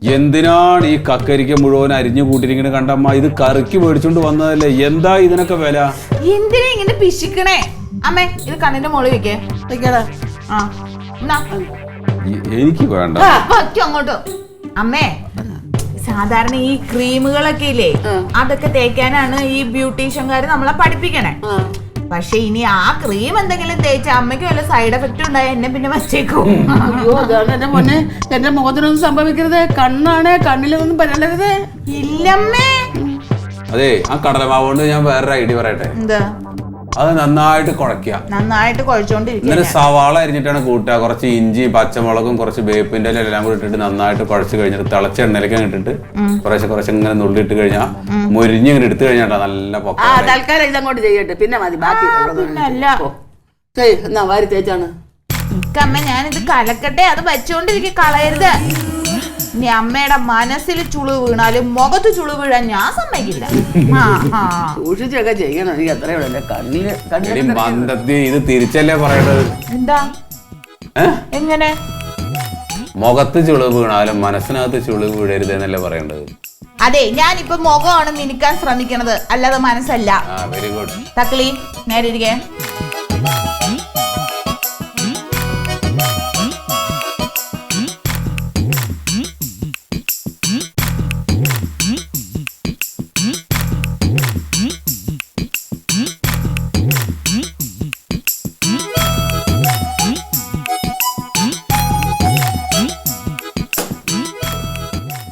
എന്തിനാണ് ഈ കക്കരിക്ക മുഴുവൻ അരിഞ്ഞു കൂട്ടിരിക്കണ കണ്ടമ്മ? ഇത് കറിക്ക് മേടിച്ചോണ്ട് വന്നതല്ലേ, എന്താ ഇതിനൊക്കെ വില? എന്തിനാ ഇങ്ങനെ പിശിക്കണേ? അമ്മേ ഇത് കണ്ണിന്റെ മോള് വെക്കേ. എനിക്ക് വേണ്ട. അങ്ങോട്ട് അമ്മേ, സാധാരണ ഈ ക്രീമുകളൊക്കെ ഇല്ലേ, അതൊക്കെ തേക്കാനാണ് ഈ ബ്യൂട്ടീഷ്യൻകാര് നമ്മളെ പഠിപ്പിക്കണേ. പക്ഷെ ഇനി ആ ക്രീം എന്തെങ്കിലും തേച്ച അമ്മയ്ക്ക് വല്ല സൈഡ് എഫക്റ്റ് ഉണ്ടായ എന്നെ പിന്നെ വച്ചേക്കും. അയ്യോ അതാണ് എന്റെ മോനെ, എന്റെ മുഖത്തിനൊന്നും സംഭവിക്കരുത്. കണ്ണാണ്, കണ്ണിലൊന്നും പരണ്ടരുത്. ഇല്ലമ്മേ. അതെ, ആ കടലമാവ് കൊണ്ട് ഞാൻ വേറൊരു ഐഡിയ പറയട്ടെ. എന്താ? അത് നന്നായിട്ട് കുഴക്കുക. നന്നായിട്ട് കുഴച്ചോണ്ടിരിക്കും. എന്നിട്ട് സവാള അരിഞ്ഞിട്ടാണ് കൂട്ടുക. കുറച്ച് ഇഞ്ചി, പച്ചമുളകും കുറച്ച് വേപ്പിന്റെ എല്ലാം കൂടി ഇട്ടിട്ട് നന്നായിട്ട് കുഴച്ച് കഴിഞ്ഞിട്ട് തിളച്ച എണ്ണയിലേക്ക് ഇട്ടിട്ട് കുറച്ച് ഇങ്ങനെ നുള്ളിട്ട് കഴിഞ്ഞാൽ മൊരിഞ്ഞ് ഇങ്ങനെ എടുത്തു കഴിഞ്ഞാ നല്ല പൊക്ക. തൽക്കാലം ഇതങ്ങോട്ട് ചെയ്യട്ടെ, പിന്നെ മതി ബാക്കി. എന്നാ വാരി തേച്ചാണ് അമ്മ, ഞാനിത് കലക്കട്ടെ, അത് വെച്ചോണ്ടിരിക്കും, കളയരുത്. ഇനി അമ്മയുടെ മനസ്സിൽ ചുളു വീണാലും മുഖത്ത് ചുളു വീഴാൻ ഞാൻ സമ്മതിക്കില്ല. സൂക്ഷിച്ചൊക്കെ ചെയ്യണം. എനിക്ക് അത്രയുള്ള കണ്ണിൽ ഇത് തിരിച്ചല്ലേ പറയണത്? എന്താ? എങ്ങനെ? മുഖത്ത് ചുളിവ് വീണാലും മനസ്സിനകത്ത് ചുളിവ് വീഴരുത് എന്നല്ലേ പറയേണ്ടത്? അതെ, ഞാനിപ്പോ മുഖമാണ് നിനക്കാൻ ശ്രമിക്കണത്, അല്ലാതെ മനസ്സല്ല. Very good. തക്കളി നേരെ ഇരിക്കേ.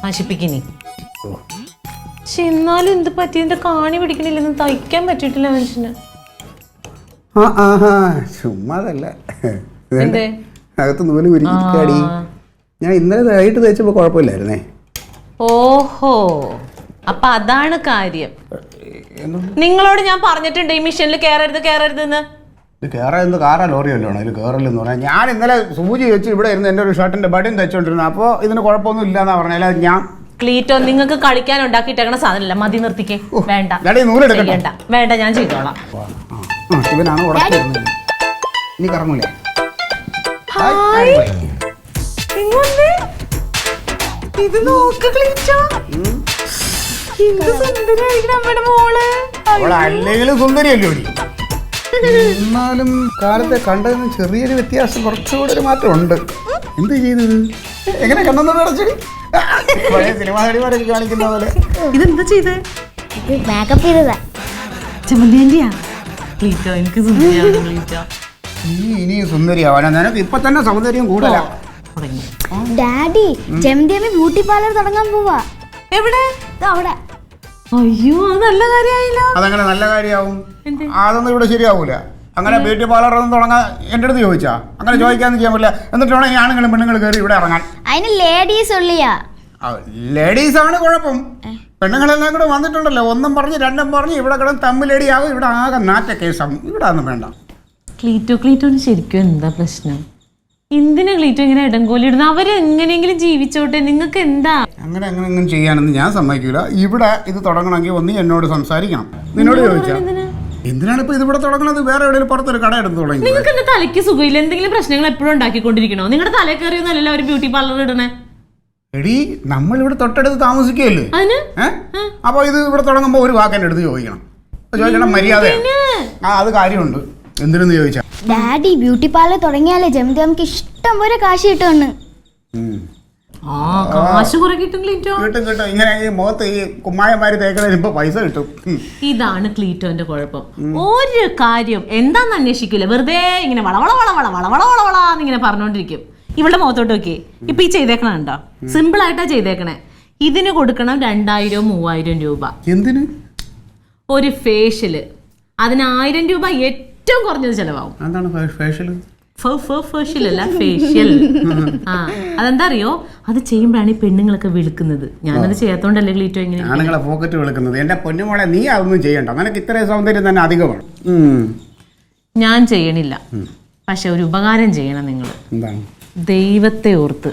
നശിപ്പിക്കുന്നേ. പക്ഷെ എന്നാലും എന്ത് പറ്റി, എന്റെ കാണി പിടിക്കണില്ലെന്ന്, തയ്ക്കാൻ പറ്റിയിട്ടില്ല മനുഷ്യന്. ചുമ്മാതല്ല, അകത്ത് നൂല് കുരുക്കാടി. ഞാൻ ഇന്നലെ വൈകിട്ട് തയ്ച്ചപ്പോ കുഴപ്പമില്ലായിരുന്നേ. ഓഹോ, അപ്പൊ അതാണ് കാര്യം. നിങ്ങളോട് ഞാൻ പറഞ്ഞിട്ടുണ്ട് ഈ മിഷനിൽ കയറരുതെന്ന്. ഇത് കയറാ കാറാ ലോറി വല്ലതാണ് ഇത് കയറലെന്ന് പറഞ്ഞാൽ. ഞാൻ ഇന്നലെ സൂചി വെച്ച് ഇവിടെ ഇരുന്ന് എൻ്റെ ഒരു ഷർട്ടിന്റെ ബട്ടൺ തയ്ച്ചോണ്ടിരുന്നു. അപ്പോൾ ഇതിന് കുഴപ്പമൊന്നും ഇല്ലാന്നാ പറഞ്ഞാൽ ഞാൻ ക്ലീറ്റോ, നിങ്ങൾക്ക് കളിക്കാൻ ഉണ്ടാക്കിയിട്ടേക്കണ സാധനമല്ല, മതി നിർത്തിക്കേ. വേണ്ട വേണ്ട, ഞാൻ ചെയ്തോളാം. ഇവനാണ് ഉടക്കിയിരുന്നത്, ഇനി കറങ്ങൂലേ? ഇത് നോക്ക് ക്ലീറ്റോ, അല്ലെങ്കിലും സുന്ദരിയല്ലോ. എന്നാലും കാലത്തെ കണ്ടതിന് ചെറിയൊരു വ്യത്യാസം, കുറച്ചുകൂടെ ഒരു മാറ്റം ഉണ്ട്. എന്ത് ചെയ്തത്? എങ്ങനെ കണ്ണൊന്നും അടച്ചു? സിനിമ നടിമാരൊക്കെ കാണിക്കുന്ന പോലെ. ഇതെന്താ ചെയ്തേ? മേക്കപ്പ് ചെയ്തതാ. ചമ്മന്തിയാ ക്ലീറ്റോ, എനിക്ക് സുന്ദരിയാണ് ക്ലീറ്റോ. ഇനി സുന്ദരിയാവാനാ? നിനക്ക് ഇപ്പൊ തന്നെ സൗന്ദര്യം കൂടുതലാ. ഡാഡി, ചെമ്മന്തിയമ്മ ബ്യൂട്ടി പാർലർ തുടങ്ങാൻ പോവാ. എവിടെ? അവിടെ. അയ്യോ, അത് നല്ല കാര്യമായില്ലോ. അതങ്ങനെ നല്ല കാര്യമാവും? അതൊന്നും ഇവിടെ ശരിയാവൂല. അങ്ങനെ ബ്യൂട്ടി പാർലർ ഒന്നും തുടങ്ങാൻ എൻ്റെ അടുത്ത് ചോദിച്ചാ? അങ്ങനെ ചോദിക്കാന്ന് ചെയ്യാൻ പറ്റില്ല. എന്നിട്ട് വേണം ഈ ആണുങ്ങളും പെണ്ണുങ്ങളും കയറി ഇവിടെ ഇറങ്ങാൻ. അതിന് ലേഡീസ് ഉള്ളിയാ. ലേഡീസ് ആണ് കുഴപ്പം. പെണ്ണുങ്ങളെല്ലാം കൂടെ വന്നിട്ടുണ്ടല്ലോ, ഒന്നും പറഞ്ഞ് രണ്ടും പറഞ്ഞ് ഇവിടെ കിടന്ന് തമ്മിലടിയാകും. ഇവിടെ ആകെ നാറ്റ കേസാവും. ഇവിടെ ഒന്നും വേണ്ട. ക്ലീറ്റോന് ശരിക്കും എന്താ പ്രശ്നം? എന്തിനാ ക്ലീറ്റോ ഇങ്ങനെ ഇടംകോലി ഇടുന്നത്? അവരെങ്ങനെയെങ്കിലും ജീവിച്ചോട്ടെ, നിങ്ങൾക്ക് എന്താ? അങ്ങനെ ചെയ്യാനൊന്നും ഞാൻ സമ്മതിക്കൂല. ഇവിടെ ഇത് തുടങ്ങണമെങ്കിൽ ഒന്ന് എന്നോട് സംസാരിക്കണം. നിന്നോട് ചോദിച്ചാ എന്തിനാണ് ഇപ്പൊ ഇതിവിടെ തുടങ്ങുന്നത്? വേറെ എവിടെയെങ്കിലും പുറത്തൊരു കട എടുത്ത് തുടങ്ങി. നിങ്ങൾക്ക് എന്താ തലയ്ക്ക് സുഖമില്ല? എന്തെങ്കിലും പ്രശ്നങ്ങൾ എപ്പോഴും ഉണ്ടാക്കിക്കൊണ്ടിരിക്കണോ? നിങ്ങളുടെ തലയിൽ കയറിയൊന്നല്ലല്ലോ അവർ ബ്യൂട്ടി പാർലർ ഇടണേ. എടി, നമ്മൾ ഇവിടെ തൊട്ടടുത്ത് താമസിക്കുകയല്ലേ? അപ്പൊ ഇത് ഇവിടെ തുടങ്ങുമ്പോ ഒരു വാക്കെന്റെ അടുത്ത് ചോദിക്കണം. മര്യാദ. അത് കാര്യമുണ്ട്. എന്തിനെന്ന് ചോദിച്ചാ? ഡാഡി, ബ്യൂട്ടി പാർലർ തുടങ്ങിയാലേ ജമന്തി നമുക്ക് ഇഷ്ടം പോലെ കാശ് കിട്ടുമെന്ന്. കിട്ടും. ഇങ്ങനെ ഈ മുഖത്ത് ഈ കുമ്മായമാര് തേക്കണതിന് ഇപ്പൊ പൈസ കിട്ടും. ഇതാണ് ക്ലീറ്റോന്റെ കുഴപ്പം. ഒരു കാര്യം എന്താന്ന് അന്വേഷിക്കില്ല, വെറുതെ ഇങ്ങനെ വളവളന്നിങ്ങനെ പറഞ്ഞോണ്ടിരിക്കും. ഇവളുടെ മുഖത്തോട്ട് നോക്കിയേ, ഇപ്പൊ ഈ ചെയ്തേക്കണുണ്ടോ? സിമ്പിൾ ആയിട്ടാ ചെയ്തേക്കണേ. ഇതിന് കൊടുക്കണം 2000-3000 രൂപ. എന്തിന്? ഒരു ഫേഷ്യല്. അതിന് 1000 രൂപ ഏറ്റവും കുറഞ്ഞത് ചെലവാകും. എന്താണ് ഫേഷ്യൽ? ഫേഷ്യൽ അല്ല, ഫേഷ്യൽ. അതെന്താ അറിയോ? അത് ചെയ്യുമ്പോഴാണ് ഈ പെണ്ണുങ്ങളൊക്കെ വിളിക്കുന്നത്. ഞാനത് ചെയ്യാത്തോണ്ടല്ലേ ക്ലീറ്റോ ഇങ്ങനെ ആണുങ്ങളെ പോക്കറ്റ് വിളിക്കുന്നത്. എന്റെ പൊന്നുമോളെ, നീ അതൊന്നും ചെയ്യണ്ട. നിനക്ക് ഇത്രയും സൗന്ദര്യം തന്നെ അധികമാണ്. ഞാൻ ചെയ്യണില്ല, പക്ഷെ ഒരു ഉപകാരം ചെയ്യണം നിങ്ങൾ. എന്താണ്? ദൈവത്തെ ഓർത്ത്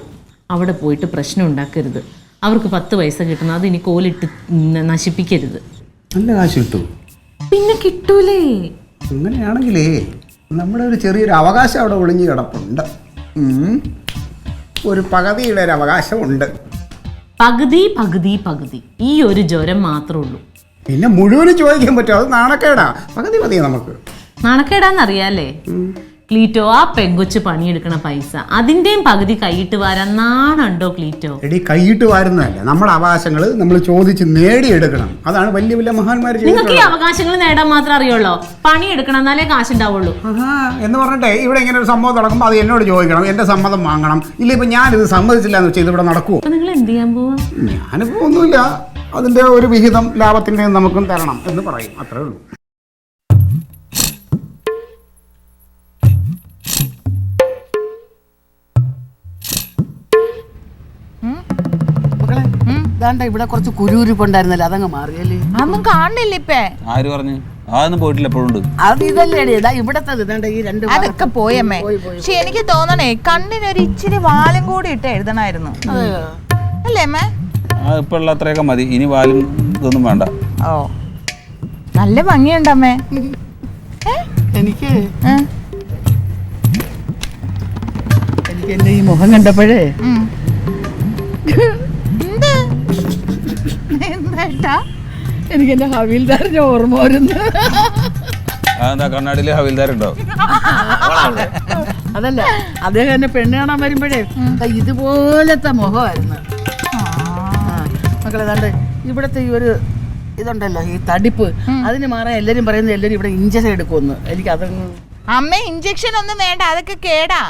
അവിടെ പോയിട്ട് പ്രശ്നം ഉണ്ടാക്കരുത്. അവർക്ക് 10 പൈസ കിട്ടണം, അത് ഇനി കോലിട്ട് നശിപ്പിക്കരുത്. നല്ല കാശ് കിട്ടും. പിന്നെ കിട്ടൂലേ? അങ്ങനെയാണെങ്കിലേ നമ്മുടെ ഒരു ചെറിയൊരു അവകാശം അവിടെ ഒളിഞ്ഞു കിടപ്പുണ്ട്. ഒരു പകുതിയുടെ ഒരു അവകാശമുണ്ട്. പകുതി ഈ ഒരു ജ്വരം മാത്രമേ ഉള്ളൂ. പിന്നെ മുഴുവനും ചോദിക്കാൻ പറ്റുമോ? അത് നാണക്കേടാ. പകുതി മതി നമുക്ക്. നാണക്കേടാന്നറിയാലേ ക്ലീറ്റോ? ആ പെങ്കൊച്ച് പണിയെടുക്കണ പൈസ അതിന്റെയും പകുതി കൈയിട്ട് വരാൻ നാണുണ്ടോ ക്ലീറ്റോ? എടി, കൈയിട്ട് വരുന്നതല്ല, നമ്മുടെ അവകാശങ്ങൾ നമ്മൾ ചോദിച്ച് നേടിയെടുക്കണം. അതാണ് വലിയ വലിയ മഹാന്മാർ നിങ്ങൾക്ക് ഈ അവകാശങ്ങൾ നേടാൻ മാത്രം അറിയുള്ളൂ. പണിയെടുക്കണം എന്നാലേ കാശുണ്ടാവുള്ളൂ. എന്ന് പറഞ്ഞിട്ടേ ഇവിടെ ഇങ്ങനെ ഒരു സംഭവം നടക്കുമ്പോൾ അത് എന്നോട് ചോദിക്കണം, എന്റെ സമ്മതം വാങ്ങണം. ഇല്ല ഇപ്പൊ ഞാനിത് സമ്മതിച്ചില്ല എന്ന് വെച്ചാൽ ഇതിവിടെ നടക്കുമോ? അപ്പൊ നിങ്ങൾ എന്ത് ചെയ്യാൻ പോവാ? ഞാനിപ്പോ ഒന്നുമില്ല, അതിന്റെ ഒരു വിഹിതം ലാഭത്തിന്റെ നമുക്കും തരണം എന്ന് പറയും, അത്രേ ഉള്ളൂ. ഇതാണ്ട ഇവിടെ കുറച്ച് കുരുരുപ്പുണ്ടായിരുന്നല്ലോ, അതങ്ങ് മാറിയല്ലേ? അതൊന്നും കാണില്ല ഇപ്പേ. ആര് പറഞ്ഞു? അതൊന്നും പോയിട്ടില്ല, എപ്പോഴും. അത് ഇതല്ലേ ഇതാ ഇവിടത്തെ ഇതാണ്ട് ഈ രണ്ട് അതൊക്കെ പോയമ്മേ. പക്ഷെ എനിക്ക് തോന്നണേ കണ്ണിനൊരു ഇച്ചിരി വാലും കൂടി ഇട്ട് എഴുതണായിരുന്നു, അല്ലേ അമ്മേ? ഇപ്പൊ ഉള്ള അത്രയൊക്കെ മതി, ഇനി വാലും ഇതൊന്നും വേണ്ട. ഓ, നല്ല ഭംഗിയുണ്ടമ്മേ. എനിക്ക് എന്റെ ഈ മുഖം കണ്ടപ്പോഴേ എന്താ എനിക്ക് എന്റെ ഹവീൽദാറിന്റെ ഓർമ്മ വരുന്നു. അതെന്താ, കണ്ണാടിയില് ഹവീൽദാരുണ്ടോ? അതല്ല, അദ്ദേഹം എന്നെ പെണ്ണ് കാണാൻ വരുമ്പോഴേ ഇതുപോലത്തെ മുഖമായിരുന്നു. മക്കളെ കണ്ട് ഇവിടത്തെ ഈ ഒരു ഇതുണ്ടല്ലോ, ഈ തടിപ്പ്, അതിന് മാറാൻ എല്ലാരും പറയുന്നത് എല്ലാരും ഇവിടെ ഇഞ്ചക്ഷൻ എടുക്കുമെന്ന്. എനിക്ക് അതങ്ങ് അമ്മ ഇഞ്ചക്ഷൻ ഒന്നും വേണ്ട, അതൊക്കെ കേടാ.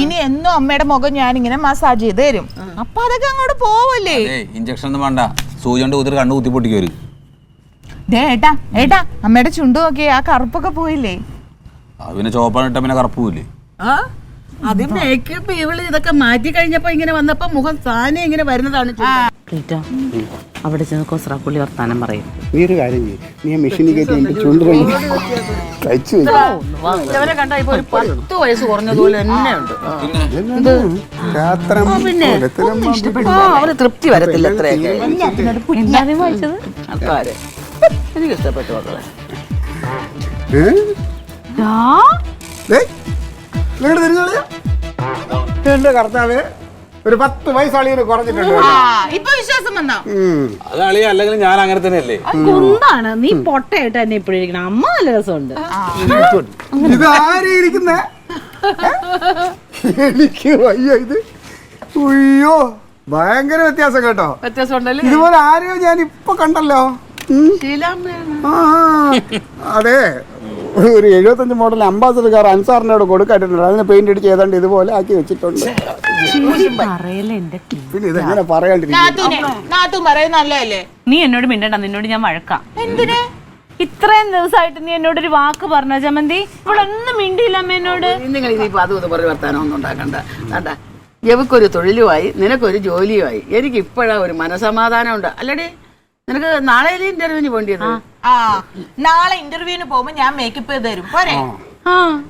ഇനി എന്നും അമ്മയുടെ മുഖം ഞാൻ ഇങ്ങനെ മസാജ് ചെയ്ത് തരും, അപ്പൊ അതൊക്കെ അങ്ങോട്ട് പോവല്ലേ. ഇഞ്ചക്ഷൻ ഒന്നും വേണ്ട, സൂചി കൊണ്ട് കുത്തിരി കണ്ണു കുത്തി പൊട്ടിക്കോര്. ഏട്ടാ അമ്മയുടെ ചുണ്ടു നോക്കി, ആ കറുപ്പൊക്കെ പോയില്ലേ? പിന്നെ ചോപ്പാണ് ഇട്ട പിന്നെ കറുപ്പില്ലേ? അത് മേക്കപ്പ് ഇവള് ഇതൊക്കെ മാറ്റി കഴിഞ്ഞപ്പോ ഇങ്ങനെ വന്നപ്പോ മുഖം താനെ ഇങ്ങനെ വരുന്നതാണ്. അവിടെ ചെന്ന് കൊസ്രാപ്പുള്ളി വർത്താനം പറയും. നീ ഒരു കാര്യം ചെയ്യും, നീ മെഷീനിൽ കയറ്റി എന്റെ ചുണ്ട് കഴിച്ചു. ഇവരെ കണ്ടാ ഇപ്പൊ ഒരു 10 വയസ്സ് കുറഞ്ഞതുപോലെ തന്നെയുണ്ട്. അവന് തൃപ്തി വരത്തില്ല എത്രയൊക്കെ. ആൾക്കാര് എനിക്ക് ഇഷ്ടപ്പെട്ടു മക്കളെ. എന്റെ കർത്താവ് ഒരു 10 വയസ്സാളിന് കുറഞ്ഞിട്ടുണ്ട്. ഇപ്പൊ വിശ്വാസം വന്നോ? അത് അളിയ, അല്ലെങ്കിൽ ഞാൻ അങ്ങനെ തന്നെയല്ലേ. കുന്താണ് നീ പൊട്ടയായിട്ട് തന്നെ ഇപ്പോഴിരിക്കണം. അമ്മ നല്ല രസമുണ്ട്. ഇത് ആരും ഇരിക്കുന്നേ? എനിക്ക് വയ്യ ഇത്. അയ്യോ, ഭയങ്കര വ്യത്യാസം കേട്ടോ. വ്യത്യാസം ഉണ്ടല്ലേ? ഇതുപോലെ ആരെയോ ഞാൻ ഇപ്പൊ കണ്ടല്ലോ. അതെ, ഒരു 75 മോഡൽ അംബാസഡർ കാർ അൻസാറിന്റെ അവിടെ കൊടുക്കായിട്ടുണ്ട്. അതിന് പെയിന്റ് അടിച്ച് ഏതാണ്ട് ഇതുപോലെ ആക്കി വെച്ചിട്ടുണ്ട്. പിന്നെ ഇതെങ്ങനെ പറയാണ്ടിരിക്കും? നീ എന്നോട് മിണ്ടണ്ട, നിന്നോട് ഞാൻ വഴക്കാം. എന്തിന്? ഇത്രയും ദിവസമായിട്ട് നീ എന്നോടൊരു വാക്ക് പറഞ്ഞ ചമന്തി, ഇവളൊന്നും മിണ്ടിയില്ല അമ്മ എന്നോട്. നിങ്ങൾ ഇനിയിപ്പോ അതും ഇത് പറഞ്ഞ് വർത്താനം ഒന്നും ഉണ്ടാക്കണ്ട. അതാ എവക്കൊരു തൊഴിലുമായി, നിനക്കൊരു ജോലിയുമായി. എനിക്ക് ഇപ്പോഴാ ഒരു മനസമാധാനം ഉണ്ട്. അല്ലടി, നിനക്ക് നാളെ ഇന്റർവ്യൂവിന് പോണ്ടിയത്? നാളെ ഇന്റർവ്യൂവിന് പോകുമ്പോ ഞാൻ മേക്കപ്പ് ചെയ്ത് തരും പോരെ.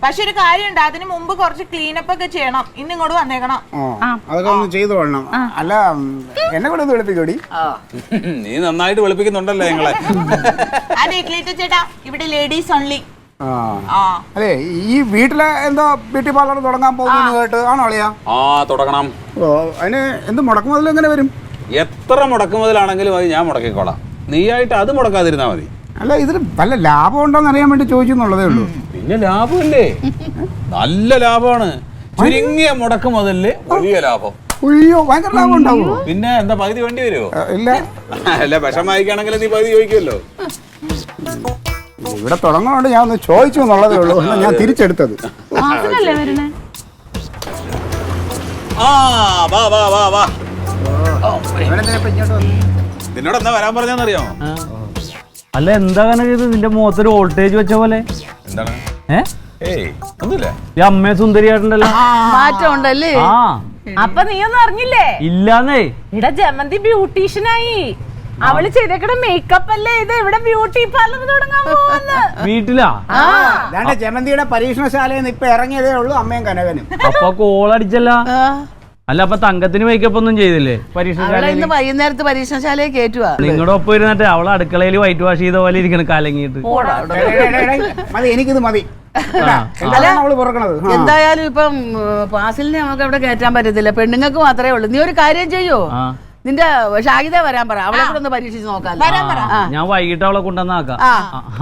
പക്ഷെ ഒരു കാര്യമുണ്ട്, അതിന് മുമ്പ് കുറച്ച് ക്ലീനപ്പ് ഒക്കെ ചെയ്യണം. ഇന്ന് ഇങ്ങോട്ട് വന്നേക്കണം. അതൊക്കെ ഒന്ന് ചെയ്തു കൊള്ളണം. അല്ല, എന്നെ കൂടെ ഒന്ന് വെളുപ്പിക്കോടി. നീ നന്നായിട്ട് വെളുപ്പിക്കുന്നുണ്ടല്ലോ ഞങ്ങളെ. അതെ ക്ലീറ്റോ ചേട്ടാ, ഇവിടെ ലേഡീസ് ഓൺലി. അതെ, ഈ വീട്ടിലെ എന്തോ ബ്യൂട്ടി പാർലർ തുടങ്ങാൻ പോകുന്നു കേട്ട്, ആണോ അളിയാ? തുടങ്ങണം. അതിന് എന്ത് മുടക്കുമുതൽ എങ്ങനെ വരും? എത്ര മുടക്കുമുതലാണെങ്കിലും അത് ഞാൻ മുടക്കിക്കോളാം. നീയായിട്ട് അത് മുടക്കാതിരുന്നാ മതി. അല്ല, ഇതിന് വല്ല ലാഭം ഉണ്ടോന്ന് അറിയാൻ വേണ്ടി ചോദിച്ചു എന്നുള്ളതേ ഉള്ളൂ. പിന്നെ ലാഭമല്ലേ, നല്ല ലാഭമാണ്. ചുരുങ്ങിയ മുടക്കുമുതലില് വലിയ ലാഭം. അയ്യോ, ഭയങ്കര ലാഭം ഉണ്ടാവുമോ? പിന്നെ എന്താ, പകുതി വേണ്ടി വരുമോ? ഇല്ല. അല്ല, വിഷം വായിക്കുകയാണെങ്കിൽ നീ പകുതി ചോദിക്കുമല്ലോ. ഇവിടെ തുടങ്ങുന്നോണ്ട് ഞാൻ ഒന്ന് ചോദിച്ചു എന്നുള്ളതേ ഉള്ളൂ. ഞാൻ തിരിച്ചെടുത്തത്. നിന്നോട് എന്താ വരാൻ പറഞ്ഞറിയാമോ? അല്ല, എന്താ ഇത്? നിന്റെ മുഖത്തൊരു വോൾട്ടേജ് വെച്ച പോലെ. എന്താണ്? ഒന്നുമില്ല. ഈ അമ്മയെ സുന്ദരിയായിട്ടുണ്ടല്ലോ. മാറ്റം ഉണ്ടല്ലേ? അപ്പൊ നീ ഒന്നും അറിഞ്ഞില്ലേ? ഇല്ലാന്നേ. ഇവിടെ ജമന്തി ബ്യൂട്ടീഷ്യനായി. അവള് ചെയ്തേക്കണ മേക്കപ്പ് അല്ലേ ഇത്. ഇവിടെ ബ്യൂട്ടി പാർലർ തുടങ്ങാൻ പോകുന്നു. വീട്ടിലാ? ജമന്തിയുടെ പരീക്ഷണശാലയിൽ ഇപ്പൊ ഇറങ്ങിയതേ ഉള്ളൂ അമ്മയും കനകനും. അപ്പൊ കോളടിച്ചല്ല. അല്ല, അപ്പൊ തങ്കത്തിന് മേക്കപ്പ് ഒന്നും ചെയ്തില്ലേ? ഇന്ന് വൈകുന്നേരത്ത് പരീക്ഷണശാലയെ കേറ്റുവാ. നിങ്ങളുടെ ഒപ്പം ഇരുന്നിട്ട് അവളെ അടുക്കളയിൽ വൈറ്റ് വാഷ് ചെയ്ത പോലെ ഇരിക്കണം കലങ്ങിയിട്ട്. മതി, എനിക്കിത് മതി. എന്തായാലും ഇപ്പം ഫാസിലിനെ നമുക്ക് അവിടെ കയറ്റാൻ പറ്റത്തില്ല. പെണ്ണുങ്ങൾക്ക് മാത്രമേ ഉള്ളൂ. നീ ഒരു കാര്യം ചെയ്യോ, നിന്റെ ഷാഹിദ വരാൻ പറ, അവളെ കൂടെ ഒന്ന് പരീക്ഷിച്ച് നോക്കാം. ഞാൻ വൈകിട്ട് അവളെ കൊണ്ടുവന്നാക്കാം.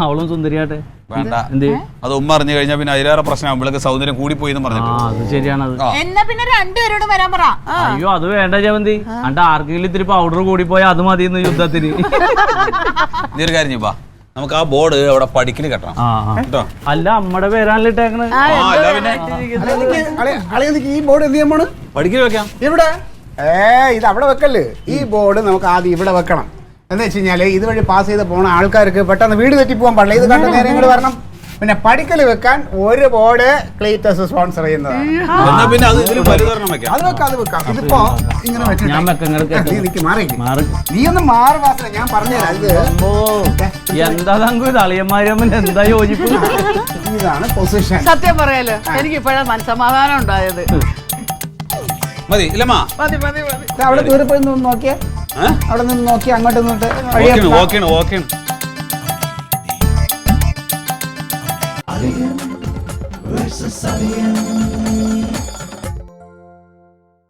അവളും സുന്ദരിയാട്ടെ. വേണ്ട, എന്ത്? അത് ഉമ്മ അറിഞ്ഞു കഴിഞ്ഞാൽ പിന്നെ അതിലേറെ പ്രശ്നം. അവൾക്ക് സൗന്ദര്യം കൂടി പോയി എന്ന് പറഞ്ഞു. അത് ശരിയാണത്. എന്നാ പിന്നെ രണ്ടുപേരോടും വരാൻ പറ. അയ്യോ അത് വേണ്ട ജവന്തി. അണ്ട് ആർക്കെങ്കിലും ഇത്തിരി പൗഡർ കൂടി പോയാൽ അത് മതി ഇന്ന് യുദ്ധത്തിന്. നീ ഒരു കാര്യം ചെയ്യ്, നമുക്ക് ആ ബോർഡ് അവിടെ പഠിക്കല് കെട്ടണം കേട്ടോ. അല്ല അമ്മയുടെ പേരാണല്ലോ ഇട്ടേക്കണ്. ഈ ബോർഡ് എന്ത് ചെയ്യാൻ പോണ്? പഠിക്കല് വെക്കാം. ഇവിടെ ഇത് അവിടെ വെക്കല്ലേ. ഈ ബോർഡ് നമുക്ക് ആദ്യം ഇവിടെ വെക്കണം. എന്ന് വെച്ച് കഴിഞ്ഞാൽ ഇതുവഴി പാസ് ചെയ്ത് പോണ ആൾക്കാർക്ക് പെട്ടെന്ന് വീട് തെറ്റി പോകാൻ പാടില്ല. ഇത് കണ്ട നേരം ഇങ്ങോട്ട് വരണം. പിന്നെ പഠിക്കൽ വെക്കാൻ ഒരു ബോർഡ് ക്ലീറ്റസ് സ്പോൺസർ ചെയ്യുന്നതാണ്. എന്നാ പിന്നെ അത് ഇതിന് പരിധരണം വെക്കാം. അത് വെക്കാം, അത് വെക്കാം. ഇതിപ്പോ ഇങ്ങനെ വെച്ചിട്ട് ഞാൻ വെക്കങ്ങൾക്ക് നീ നിക്ക് മാറി. മാറി. നീ ഒന്ന് മാറി വാസന, ഞാൻ പറഞ്ഞുതരാം. ഇത് എന്താ തങ്കു തളിയന്മാരമ്മൻ എന്താ യോജിപ്പ്? ഇതാണ് പൊസിഷൻ. സത്യം പറയാലോ, എനിക്ക് ഇപ്പോഴാണ് മനസ്സമാധാനം ഉണ്ടായത്. മതി ഇല്ലമ്മാ. മതി മതി മതി. അവിടെ ദൂരെ പോയി നിന്ന് നോക്കിയേ. അവിടെ നിന്ന് നോക്കി അങ്ങോട്ട് നിന്നിട്ട് ഓക്കെയാണ്.